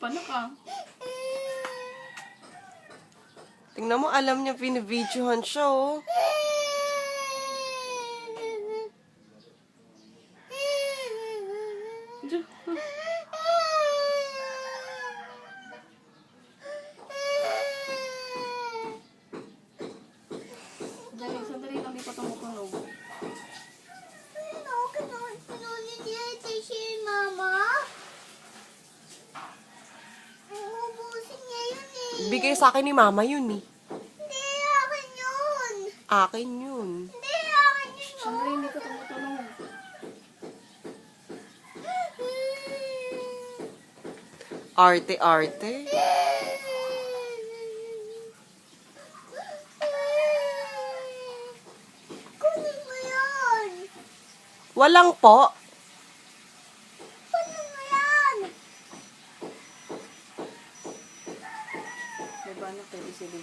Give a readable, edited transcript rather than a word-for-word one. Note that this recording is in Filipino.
Paano ka? Tingnan mo, alam niya pinibidyohan siya, oh. Sandali lang, di pa tumutunog. Kinunin niya si Mama. Uubusin niya yun eh. Bigay sa akin ni Mama yun, eh. Hindi, akin yun. Akin yun. Hindi, akin yun. Sandali, hindi pa tumutunog. Arte-arte. Kunin mo yan. Walang po. Kunin mo yan. Diba na pwede sila